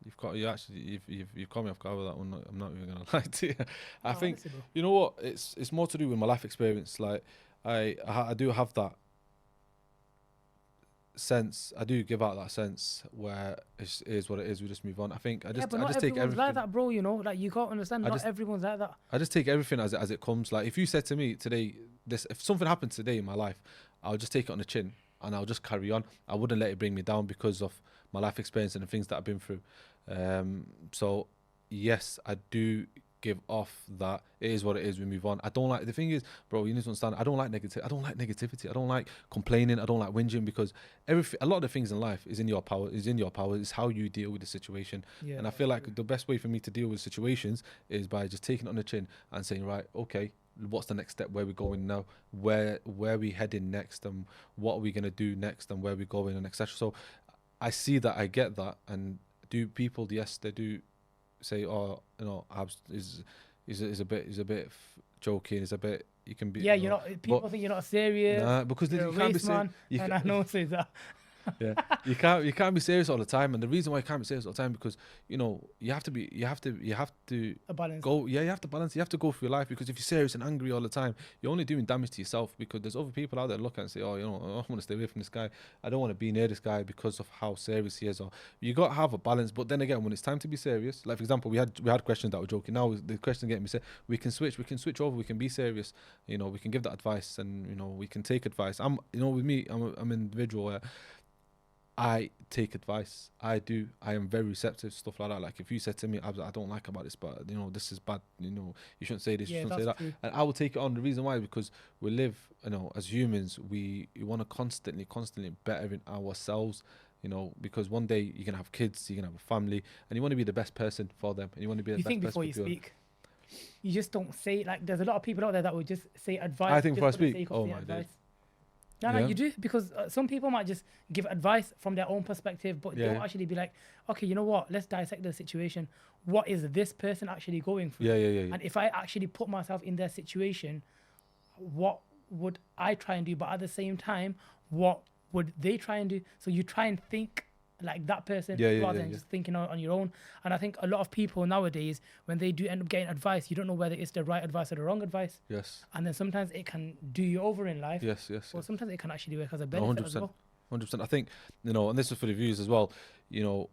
S1: you've caught me off guard with that one. I'm not even gonna lie to you. I
S2: No,
S1: think
S2: honestly, bro.
S1: you know what? It's more to do with my life experience. Like I do have that sense. I do give out that sense where it is what it is. We just move on. I think
S2: Yeah, but
S1: I
S2: not
S1: just take
S2: everyone's like
S1: everything.
S2: that, bro. You know, like you can't understand.
S1: I
S2: Not
S1: just
S2: everyone's like that.
S1: I just take everything as it comes. Like if you said to me today, this if something happened today in my life, I'll just take it on the chin and I'll just carry on. I wouldn't let it bring me down because of my life experience and the things that I've been through. So yes, I do give off that it is what it is. We move on. I don't like the thing is, bro. You need to understand. I don't like negative. I don't like negativity. I don't like complaining. I don't like whinging because a lot of the things in life is in your power. Is in your power. It's how you deal with the situation.
S2: Yeah,
S1: And I feel like the best way for me to deal with situations is by just taking it on the chin and saying, right, okay, what's the next step? Where we going now? Where we heading next? And what are we gonna do next? And where we going and etc. So I see that, I get that, and do people? Yes, they do say, oh, you know, abs is a bit joking. Is a bit you can be,
S2: yeah.
S1: you
S2: You're
S1: know,
S2: not.
S1: but
S2: People think you're not serious.
S1: nah, because
S2: You're a
S1: you can't be
S2: waste
S1: saying
S2: man,
S1: you.
S2: and I know says that.
S1: Yeah, you can't be serious all the time, and the reason why you can't be serious all the time because you have to
S2: A balance.
S1: go. Yeah, you have to balance. You have to go through your life because if you're serious and angry all the time, you're only doing damage to yourself. Because there's other people out there looking and say, oh, I want to stay away from this guy. I don't want to be near this guy because of how serious he is. Or you got to have a balance. But then again, when it's time to be serious, like for example, we had questions that were joking. Now the question getting me said, we can switch over. We can be serious. We can give that advice, and we can take advice. With me, I'm an individual where I take advice. I do. I am very receptive to stuff like that. Like if you said to me, I don't like about this, but this is bad. You shouldn't say this. You
S2: Yeah,
S1: shouldn't say
S2: that's
S1: that.
S2: true.
S1: And I will take it on. The reason why is because we live. As humans, we want to constantly bettering ourselves. Because one day you're gonna have kids, you're gonna have a family, and you want to be the best person for them, and you want to be the
S2: You
S1: best
S2: think
S1: person
S2: before you
S1: for your.
S2: speak. You just don't say like. There's a lot of people out there that would just say advice
S1: I think
S2: just
S1: before I
S2: for the
S1: speak.
S2: sake of
S1: Oh
S2: saying
S1: my
S2: advice.
S1: days.
S2: No,
S1: Yeah.
S2: you do because some people might just give advice from their own perspective, but
S1: Yeah.
S2: don't actually be like, okay, you know what? Let's dissect the situation. What is this person actually going through?
S1: Yeah.
S2: And if I actually put myself in their situation, what would I try and do? But at the same time, what would they try and do? So you try and think like that person
S1: Yeah,
S2: rather than
S1: yeah.
S2: just thinking on your own. And I think a lot of people nowadays, when they do end up getting advice, you don't know whether it's the right advice or the wrong advice.
S1: Yes.
S2: And then sometimes it can do you over in life.
S1: Yes.
S2: Or sometimes it can actually work as a
S1: No,
S2: benefit as
S1: 100%.
S2: well.
S1: 100%. I think, and this is for the viewers as well, in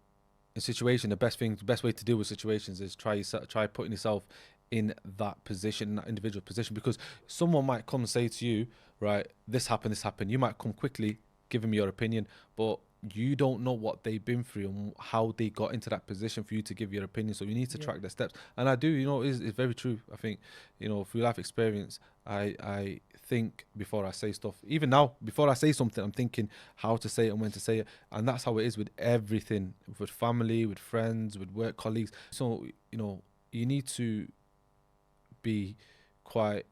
S1: situation, the best way to deal with situations is try putting yourself in that position, that individual position, because someone might come and say to you, right, this happened. You might come quickly, give them your opinion, but you don't know what they've been through and how they got into that position for you to give your opinion. So you need to track their steps. And I do, it's very true. I think, through life experience, I think before I say stuff. Even now, before I say something, I'm thinking how to say it and when to say it. And that's how it is with everything, with family, with friends, with work colleagues. So, you need to be quite,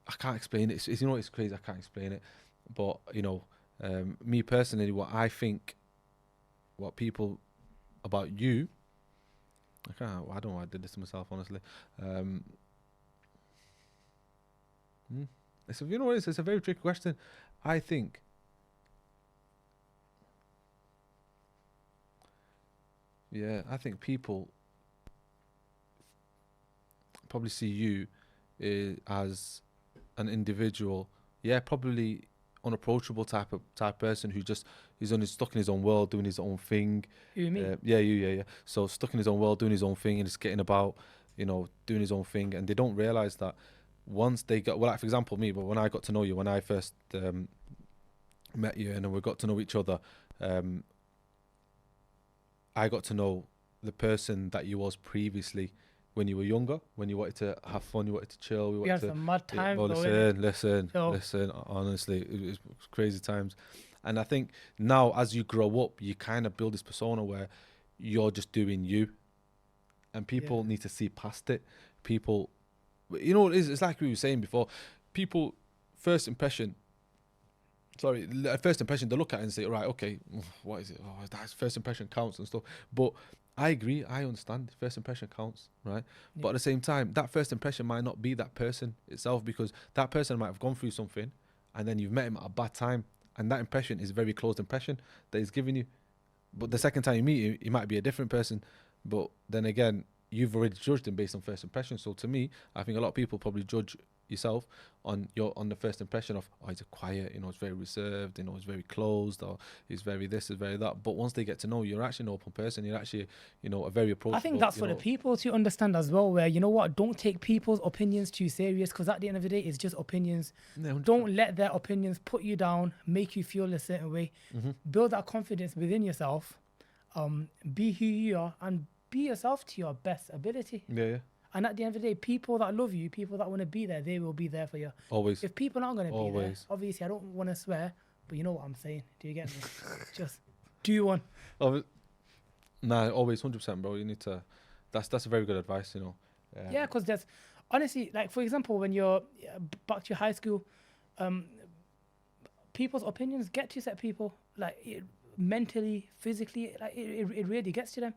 S1: I can't explain it. It's crazy. I can't explain it. But, me personally, what I think, what people about you, I don't know why I did this to myself, honestly. It's a very tricky question. I think people probably see you as an individual. Yeah, probably unapproachable type person who just he's only stuck in his own world doing his own thing.
S2: Who, me?
S1: Yeah. So stuck in his own world doing his own thing and just getting about, doing his own thing, and they don't realize that once they got, well, like for example me, but when I got to know you, when I first met you and then we got to know each other, I got to know the person that you was previously when you were younger, when you wanted to have fun, you wanted to chill.
S2: We had some mad times.
S1: Oh,
S2: though, innit?
S1: listen. Honestly, it was crazy times, and I think now as you grow up, you kind of build this persona where you're just doing you, and people need to see past it. People, it's like we were saying before. People, first impression, they look at it and say, right, okay, what is it? Oh, that's first impression counts and stuff. But I agree. I understand. First impression counts, right?
S2: Yeah.
S1: But at the same time, that first impression might not be that person itself, because that person might have gone through something, and then you've met him at a bad time, and that impression is a very closed impression that he's giving you. But the second time you meet him, he might be a different person. But then again, you've already judged him based on first impression. So to me, I think a lot of people probably judge yourself on the first impression of, oh, he's a quiet, he's very reserved, he's very closed, or he's very this, is very that. But once they get to know you, you're actually an open person. You're actually, a very approachable.
S2: I think that's for the people to understand as well, where, don't take people's opinions too serious, because at the end of the day, it's just opinions.
S1: Yeah, 100%.
S2: Don't let their opinions put you down, make you feel a certain way.
S1: Mm-hmm.
S2: Build that confidence within yourself. Be who you are and be yourself to your best ability.
S1: Yeah.
S2: And at the end of the day, people that love you, people that want to be there, they will be there for you.
S1: Always.
S2: If people aren't going to be there,
S1: Always.
S2: obviously I don't want to swear, but you know what I'm saying. Do you get me? Just do one.
S1: Nah, always 100%, bro. You need to. That's a very good advice,
S2: Yeah, because there's honestly, like, for example, when you're back to high school, people's opinions get to set people, like, mentally, physically, like it really gets to them,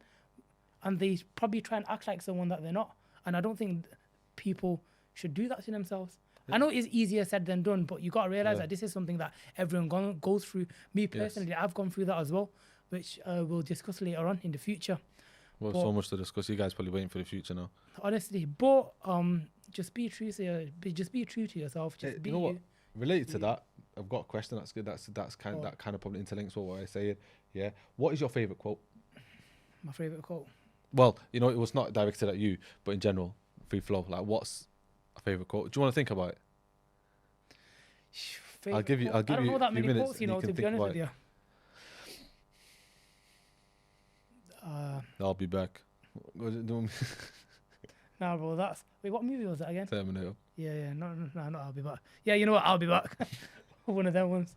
S2: and they probably try and act like someone that they're not. And I don't think people should do that to themselves. Yeah. I know it's easier said than done, but you got to realize that this is something that everyone goes through. Me personally, I've gone through that as well, which we'll discuss later on in the future.
S1: Well, so much to discuss. You guys probably waiting for the future now.
S2: Honestly, but just be true to yourself. Just be
S1: you know what? Related to that, I've got a question. That's good. That kind of probably interlinks with what I say. Yeah. What is your favorite quote?
S2: My favorite quote.
S1: Well, it was not directed at you, but in general, Freeflow. Like, what's a favorite quote? Do you want to think about it? I'll give you. I don't know that many quotes, to be honest with you. I'll be back.
S2: Nah, bro, wait, what movie was that again?
S1: Terminator.
S2: Yeah, no, I'll be back. Yeah, you know what? I'll be back. One of them ones.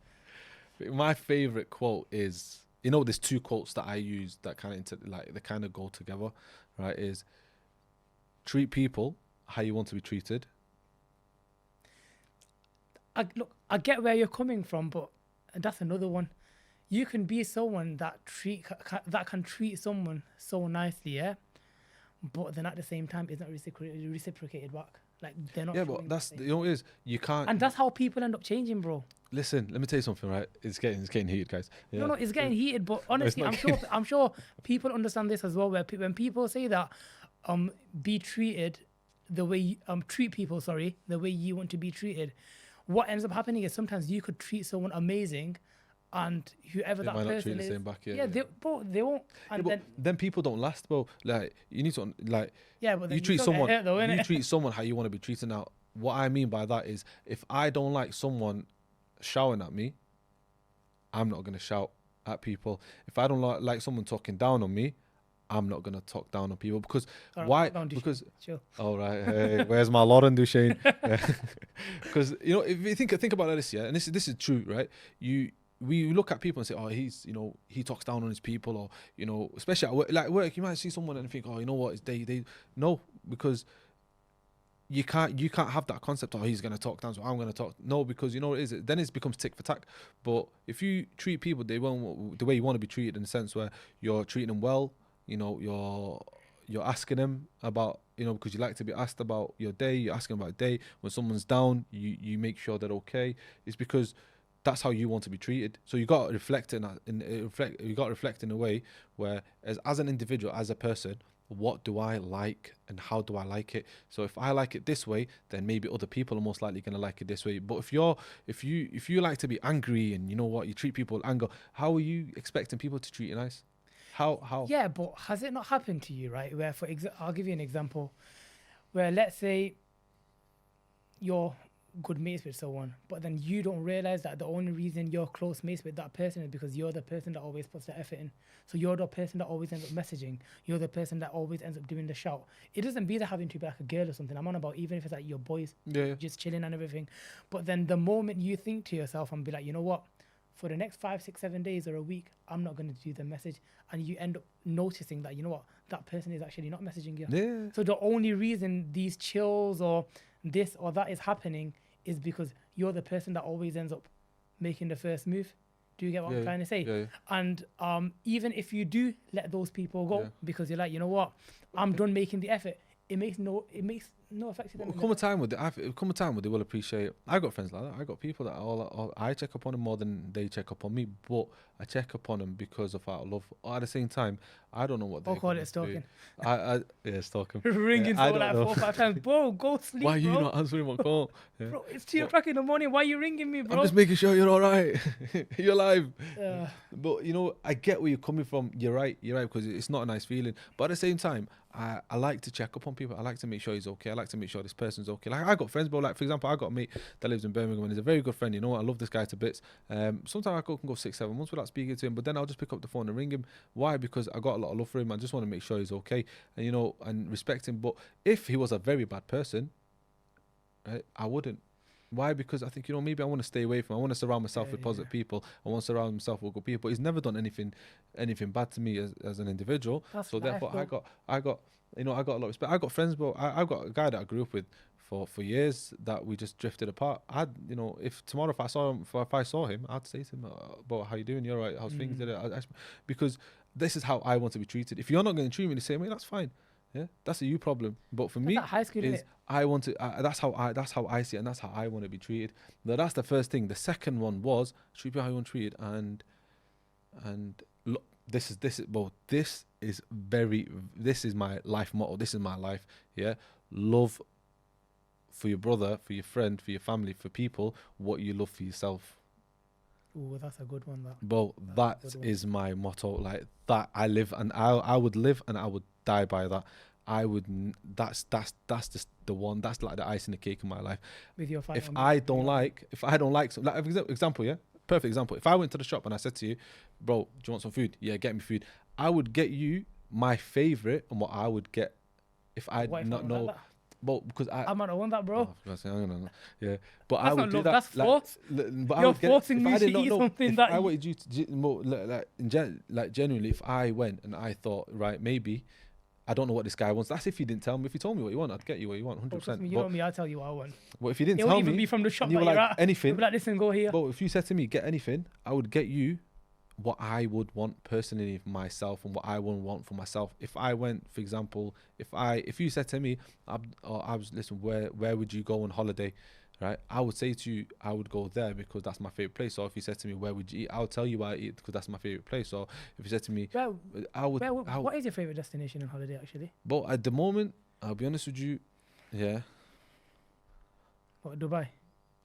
S1: My favorite quote is, there's two quotes that I use that they kind of go together, right? Is treat people how you want to be treated.
S2: I get where you're coming from, but that's another one. You can be someone that can treat someone so nicely, yeah, but then at the same time, it's not reciprocated back. Like, they're not.
S1: Yeah, but that's it is you can't.
S2: And that's how people end up changing, bro.
S1: Listen, let me tell you something, right? It's getting heated, guys. Yeah.
S2: No, it's getting heated, but honestly, I'm sure people understand this as well. Where when people say that, be treated the way treat people, the way you want to be treated. What ends up happening is sometimes you could treat someone amazing, and whoever that person is, treat the same back, they won't. And
S1: then people don't last, bro. Like, you need to but
S2: then
S1: you treat someone. You treat someone how you want to be treated. Now, what I mean by that is, if I don't like someone shouting at me, I'm not gonna shout at people. If I don't like someone talking down on me, I'm not gonna talk down on people. Because why? Because all right, hey, where's my Lauren Duchesne? Because if you think about this, and this is true, right? We look at people and say, oh, he's he talks down on his people, or especially at work, you might see someone and think, oh, you know what, it's they no, because you can't have that concept, oh, he's gonna talk down, so I'm gonna talk. No, because then it becomes tick for tack. But if you treat people the way you want to be treated, in the sense where you're treating them well, you're asking them about, because you like to be asked about your day, you're asking about day. When someone's down, you make sure they're okay. It's because that's how you want to be treated. So you got to reflect in a way where, as an individual, as a person, what do I like and how do I like it? So if I like it this way, then maybe other people are most likely going to like it this way. But if you like to be angry and you treat people with anger, how are you expecting people to treat you nice? How?
S2: Yeah, but has it not happened to you, right? Where, I'll give you an example. Where, let's say you're good mates with someone, but then you don't realize that the only reason you're close mates with that person is because you're the person that always puts the effort in. So you're the person that always ends up messaging. You're the person that always ends up doing the shout. It doesn't be that having to be like a girl or something. I'm on about even if it's like your boys, just chilling and everything. But then the moment you think to yourself and be like, you know what? For the next 5, 6, 7 days or a week, I'm not going to do the message. And you end up noticing that, you know what, that person is actually not messaging you.
S1: Yeah.
S2: So the only reason these chills or this or that is happening is because you're the person that always ends up making the first move. Do you get what I'm trying to say?
S1: Yeah,
S2: And even if you do let those people go
S1: Yeah.
S2: because you're like, you know what, I'm done making the effort, it makes no effect to them.
S1: Come a time with come a time where they will appreciate. I got friends like that. I got people that all I check up on them more than they check up on me. But I check up on them because of our love. At the same time, I don't know what
S2: I'll
S1: they're
S2: call
S1: gonna
S2: it stalking.
S1: do. Yeah, stalking.
S2: Ringing
S1: I
S2: for
S1: don't
S2: like
S1: know.
S2: 4 or 5 times. Bro, go sleep,
S1: Why are you
S2: bro.
S1: not answering my call? Yeah.
S2: Bro, it's 2
S1: But-
S2: o'clock in the morning. Why are you ringing me, bro?
S1: I'm just making sure you're all right. You're alive.
S2: Uh,
S1: But you know, I get where you're coming from. You're right, because it's not a nice feeling. But at the same time, I like to check up on people. I like to make sure he's okay. I like to make sure this person's okay. Like I got friends, bro. Like for example, I got a mate that lives in Birmingham and he's a very good friend. You know what? I love this guy to bits. Sometimes I can go 6-7 months without speaking to him, but then I'll just pick up the phone and ring him. Why? Because I got a lot of love for him. I just want to make sure he's okay, and you know, and respect him. But if he was a very bad person, right, I wouldn't. Why? Because I think, you know, maybe I want to stay away from. I want to surround myself with positive people. I want to surround myself with good people. But he's never done anything bad to me as an individual.
S2: That's
S1: So
S2: life,
S1: therefore,
S2: though.
S1: I got a lot of respect. I got friends, bro. I got a guy that I grew up with for years that we just drifted apart. You know, if tomorrow if I saw him, I'd say to him, "Bro, how you doing? You're right. How's things?" Because this is how I want to be treated. If you're not going to treat me the same way, that's fine. Yeah, that's a you problem. But for me,
S2: that high school,
S1: is
S2: innit?
S1: I want to. That's how I see it, and that's how I want to be treated. Now that's the first thing. The second one was treat me how you want treated, and look, this is my life motto. This is my life. Yeah, love for your brother, for your friend, for your family, for people, what you love for yourself.
S2: Ooh, that's a good one.
S1: Bro, that is my motto. Like that, I live and I would live and I would die by that. I would. That's just the one. That's like the ice in the cake in my life.
S2: With your fight.
S1: If I don't like, so, like example, yeah, perfect example. If I went to the shop and I said to you, bro, do you want some food? Yeah, get me food. I would get you my favorite and what I would get if I not know.
S2: Like
S1: But because
S2: I'm not on that, bro.
S1: Yeah, but
S2: That's
S1: I would
S2: not
S1: do
S2: love,
S1: that.
S2: that's force.
S1: But I
S2: You're
S1: would
S2: forcing
S1: if
S2: me
S1: I
S2: to
S1: did not
S2: eat
S1: know,
S2: something
S1: if
S2: that
S1: I wanted you to more like genuinely, if I went and I thought, right, maybe I don't know what this guy wants. That's if you didn't tell me. If you told me what you want, I'd get you what you want, 100%.
S2: You know me, I'll tell you what I want.
S1: But if you didn't
S2: It
S1: tell
S2: won't even
S1: me,
S2: be from the shop
S1: and you
S2: that
S1: were
S2: you're
S1: like
S2: at.
S1: anything,
S2: You'll be like, listen, go here.
S1: but if you said to me, get anything, I would get you what I would want personally for myself and what I would want for myself. If I went, for example, if you said to me, listen, where would you go on holiday, right? I would say to you, I would go there because that's my favorite place. So if you said to me, where would you eat? I'll tell you where I eat because that's my favorite place. So if you said to me,
S2: what is your favorite destination on holiday, actually?
S1: But at the moment, I'll be honest with you, yeah,
S2: What, Dubai?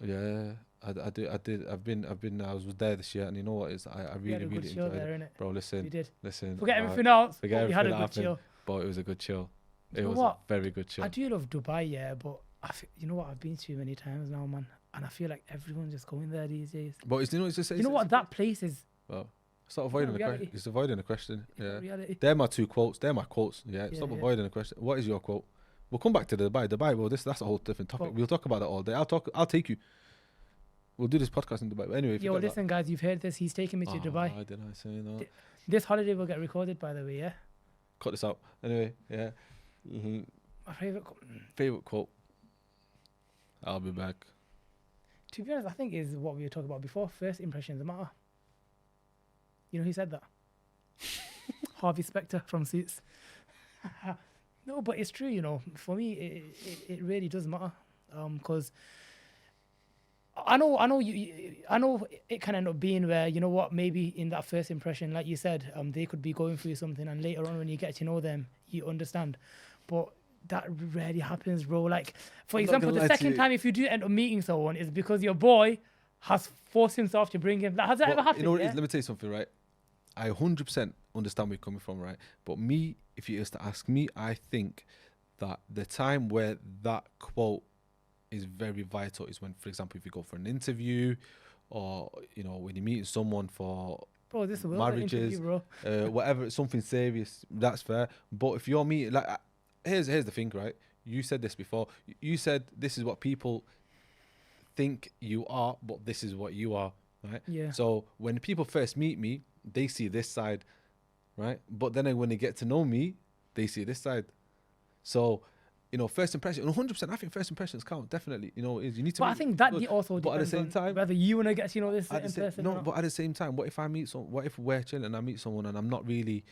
S1: yeah. I did. I've been. I was there this year, and you know what? I
S2: You had a
S1: really
S2: good chill
S1: enjoyed
S2: there,
S1: it,
S2: innit?
S1: bro.
S2: You
S1: Listen,
S2: did.
S1: listen.
S2: Forget everything else.
S1: forget
S2: But you had a
S1: everything
S2: good
S1: that
S2: chill.
S1: happened, but it was a good chill.
S2: You
S1: It
S2: know
S1: was
S2: what?
S1: a very good chill.
S2: I do love Dubai, yeah, but you know what? I've been to many times now, man, and I feel like everyone's just going there these days.
S1: But it's just.
S2: You know what? That place is
S1: Well, stop avoiding the
S2: reality.
S1: question. It's avoiding the question. Yeah.
S2: reality.
S1: They're my two quotes. They're my quotes. Yeah.
S2: Yeah,
S1: Stop
S2: yeah.
S1: avoiding the question. What is your quote? We'll come back to Dubai. Dubai. Well, that's a whole different topic.
S2: Well-
S1: We'll talk about that all day. I'll take you. We'll do this podcast in Dubai. But anyway,
S2: Yo,
S1: forget that.
S2: listen, guys, you've heard this. He's taking me to Dubai.
S1: Why did I say that?
S2: This holiday will get recorded, by the way, yeah?
S1: Cut this out. Anyway, yeah.
S2: My favorite.
S1: Favorite quote. I'll be back.
S2: To be honest, I think is what we were talking about before. First impressions matter. You know who said that? Harvey Specter from Suits. No, but it's true, you know. For me, it really does matter. Because I know it can end up being where, you know what, maybe in that first impression, like you said, they could be going through something, and later on when you get to know them, you understand. But that rarely happens, bro. Like, for example, the second time if you do end up meeting someone, it's because your boy has forced himself to bring him. Like, has that ever happened?
S1: You know what it
S2: yeah?
S1: is? Let me tell you something, right? I 100% understand where you're coming from, right? But me, if you used to ask me, I think that the time where that quote is very vital is when, for example, if you go for an interview, or you know, when you're meeting someone for
S2: Bro, this is a
S1: marriages,
S2: interview, bro.
S1: whatever, something serious, that's fair. But if you're meeting, like, here's the thing, right? You said this before. You said this is what people think you are, but this is what you are, right?
S2: Yeah.
S1: So when people first meet me, they see this side, right? But then when they get to know me, they see this side. So you know, first impression, 100%. I think first impressions count definitely. You know, is you need to.
S2: But I
S1: make
S2: think
S1: it
S2: that
S1: good.
S2: also
S1: But at the
S2: depends
S1: same
S2: on
S1: time,
S2: whether you want to get to know this
S1: at the
S2: certain
S1: same,
S2: person or
S1: no,
S2: not.
S1: but at the same time, what if I meet some? What if we're chilling and I meet someone and I'm not really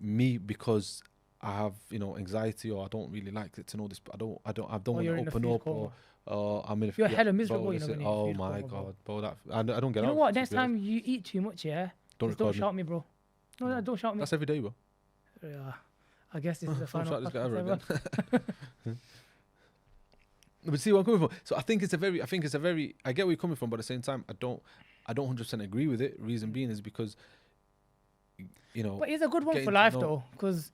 S1: me because I have, you know, anxiety or I don't really like it to know this, but I don't
S2: Or
S1: want to
S2: you're in a
S1: open
S2: food
S1: up
S2: coma.
S1: or I'm in a
S2: You're
S1: yeah,
S2: hella
S1: bro,
S2: miserable, you know,
S1: listen,
S2: when you're in a
S1: oh
S2: food
S1: my
S2: coma, bro.
S1: god, bro, that I don't get
S2: You know
S1: out.
S2: what?
S1: To
S2: Next
S1: be honest.
S2: time you eat too much, yeah,
S1: Don't
S2: just don't
S1: record me.
S2: shout me, bro. No, don't shout me.
S1: That's every day, bro.
S2: Yeah, I guess this is the
S1: Don't
S2: final
S1: shout this guy
S2: podcast
S1: ever
S2: ever.
S1: again. But see where I'm coming from. So I think it's a very, I get where you're coming from, but at the same time, I don't 100% agree with it. Reason being is because, you know.
S2: But it's a good one
S1: getting
S2: for
S1: to
S2: life,
S1: know-
S2: though, because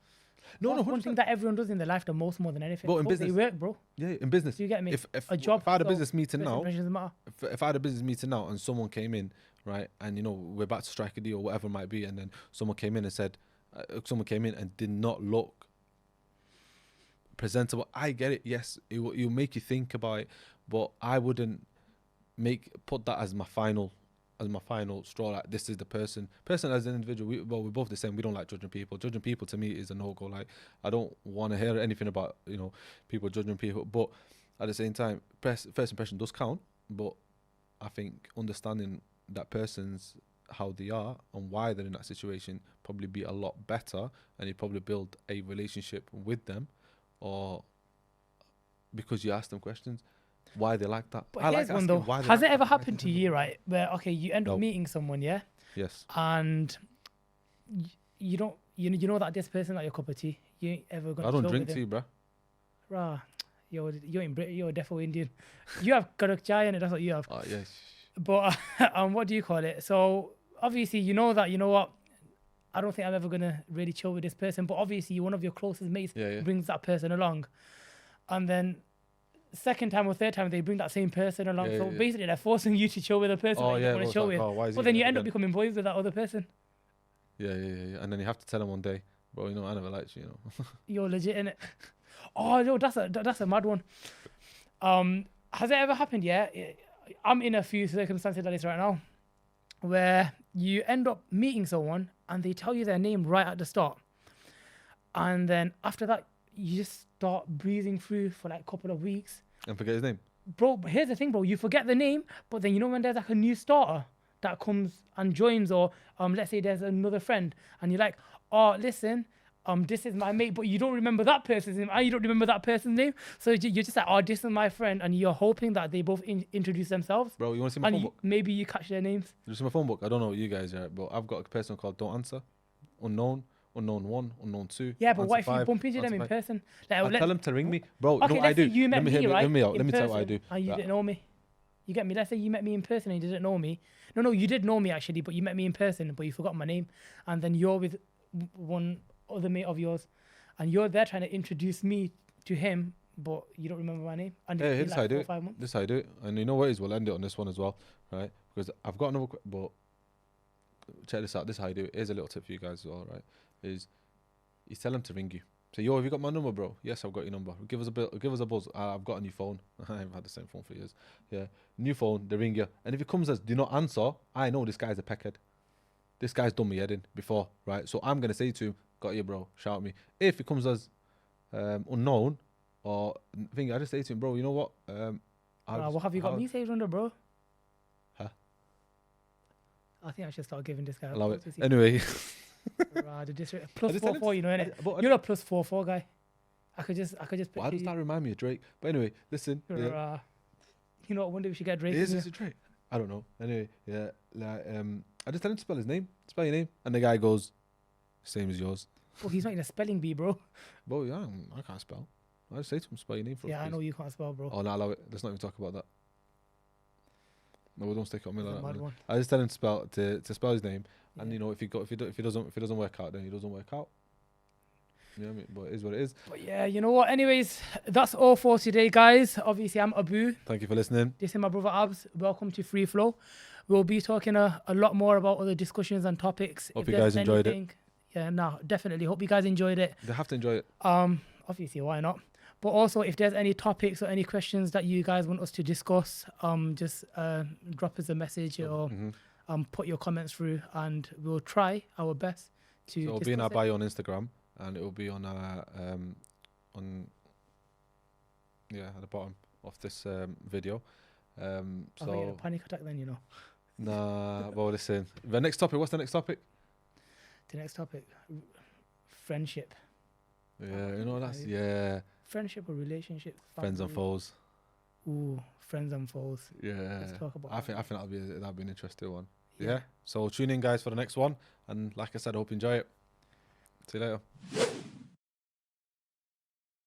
S1: No, no,
S2: one thing that everyone does in their life the most more than anything.
S1: Bro, in
S2: Bro, they
S1: business.
S2: work, bro.
S1: Yeah, in business.
S2: Do you get me?
S1: If
S2: A job.
S1: if I had a
S2: so
S1: business meeting
S2: first
S1: now,
S2: impressions matter.
S1: if I had a business meeting now and someone came in, right, and you know we're about to strike a deal or whatever it might be, and then someone came in and said, someone came in and did not look presentable. I get it. Yes, it'll make you think about it, but I wouldn't put that as my final straw. Like this is the person as an individual. We're both the same. We don't like judging people. Judging people to me is a no go. Like I don't want to hear anything about, you know, people judging people. But at the same time, first impression does count. But I think understanding that person's how they are and why they're in that situation probably be a lot better, and you probably build a relationship with them, or because you ask them questions why they like that.
S2: But
S1: I
S2: here's
S1: like
S2: one
S1: asking
S2: though.
S1: why they
S2: Has
S1: like
S2: it ever
S1: that.
S2: happened to you, right? Where okay, you end up
S1: No.
S2: meeting someone, yeah,
S1: Yes.
S2: and you don't, you know that this person not your cup of tea. You ain't ever gonna.
S1: I don't
S2: chill
S1: drink
S2: with him.
S1: tea, bruh.
S2: Rah, you're in Britain. You're defo Indian. You have karak chai in it. That's what you have.
S1: Oh yes.
S2: But what do you call it? So obviously you know that, you know what, I don't think I'm ever gonna really chill with this person. But obviously one of your closest mates
S1: Yeah.
S2: brings that person along, and then second time or third time they bring that same person along.
S1: Yeah,
S2: So
S1: yeah.
S2: basically they're forcing you to chill with a person
S1: Oh
S2: that you
S1: yeah.
S2: don't want to chill with.
S1: Oh, why is
S2: But
S1: he
S2: then you
S1: here
S2: end up
S1: again?
S2: becoming boys with that other person.
S1: Yeah. And then you have to tell them one day, bro. You know, I never liked you. You know.
S2: You're legit in it. Oh no, that's a mad one. Has it ever happened? Yeah, I'm in a few circumstances like this right now, where you end up meeting someone and they tell you their name right at the start, and then after that you just start breathing through for like a couple of weeks.
S1: And forget his name.
S2: Bro, but here's the thing, bro. You forget the name, but then you know when there's like a new starter that comes and joins, or let's say there's another friend, and you're like, oh, listen, this is my mate, but you don't remember that person's name, and you don't remember that person's name, so you're just like, oh, this is my friend, and you're hoping that they both introduce themselves,
S1: Bro, you want to see my phone
S2: and
S1: book?
S2: maybe you catch their names.
S1: You see my phone book? I don't know what you guys are, but I've got a person called Don't Answer, Unknown 1, Unknown 2.
S2: Yeah, but
S1: Answer
S2: what if you
S1: 5,
S2: bump into them
S1: Answer
S2: in
S1: 5.
S2: person? Like,
S1: I tell them to ring me, bro. You know
S2: okay,
S1: what I
S2: let's
S1: do?
S2: say you met
S1: Let me
S2: me,
S1: hear
S2: right?
S1: me out.
S2: in
S1: Let me tell you what I
S2: person,
S1: do.
S2: And you
S1: Right.
S2: didn't know me. You get me? Let's say you met me in person and you didn't know me. No, you did know me actually, but you met me in person, but you forgot my name. And then you're with one other mate of yours, and you're there trying to introduce me to him, but you don't remember my name. And
S1: Yeah,
S2: it's been
S1: here's how I do
S2: 4 or
S1: it.
S2: 5 months.
S1: This is how I do it. And you know what it is? We'll end it on this one as well, right? Because I've got another, but check this out. This is how I do it. Here's a little tip for you guys as well, right? Is you tell them to ring you. Say, yo, have you got my number, bro? Yes, I've got your number. Give us a buzz. I've got a new phone. I've had the same phone for years. Yeah, new phone. They ring you, and if it comes as do not answer, I know this guy's a peckhead. This guy's done me head in before, right? So I'm gonna say to him, "Got you, bro. Shout me." If it comes as unknown or thing, I just say to him, "Bro, you know what?
S2: What have you got me saved under, bro?
S1: Huh?
S2: I think I should start giving this guy.
S1: Allow
S2: a
S1: it.
S2: plus to see.
S1: Anyway,
S2: Plus
S1: just tell
S2: 4-4, you know, innit?
S1: but
S2: You're a plus 4-4 guy. I could just
S1: why
S2: picture
S1: does that remind me of Drake? But anyway, listen.
S2: you.
S1: Yeah.
S2: You know, I wonder if we should get Drake.
S1: Is
S2: in
S1: this
S2: here.
S1: a Drake? I don't know. Anyway, yeah, like I just tell him to spell his name. Spell your name, and the guy goes, "Same as yours."
S2: Oh, he's not in a spelling bee, bro.
S1: Bro, yeah, I can't spell. I just say to him, "Spell your name for us."
S2: Yeah, I
S1: please."
S2: know you can't spell, bro.
S1: Oh, no, allow it. Let's not even talk about that. No, we don't stick it on me
S2: It's
S1: like
S2: a
S1: that.
S2: mad
S1: man.
S2: one.
S1: I just tell him to spell his name, and
S2: Yeah.
S1: you know if he doesn't work out, then he doesn't work out. You know what I mean? But it is what it is.
S2: But yeah, you know what? Anyways, that's all for today, guys. Obviously, I'm Abu.
S1: Thank you for listening.
S2: This is my brother Abs. Welcome to Freeflow. We'll be talking a lot more about other discussions and topics.
S1: Hope
S2: If
S1: you
S2: there's
S1: guys enjoyed it.
S2: anything- Yeah, no, definitely. Hope you guys enjoyed it.
S1: They have to enjoy it.
S2: Obviously, why not? But also, if there's any topics or any questions that you guys want us to discuss, just drop us a message or put your comments through, and we'll try our best to.
S1: So it'll be in our bio on Instagram, and it will be on our Yeah, at the bottom of this video.
S2: I get a
S1: So
S2: panic attack then, you know.
S1: nah, well, listen. The next topic. What's the next topic?
S2: The next topic, friendship.
S1: Yeah, you know that's
S2: Right. Friendship or relationships.
S1: friends and foes.
S2: Ooh, friends and foes.
S1: Yeah,
S2: Let's talk about
S1: I
S2: that.
S1: think that'd be an interesting one. Yeah. So tune in, guys, for the next one. And like I said, I hope you enjoy it. See you later.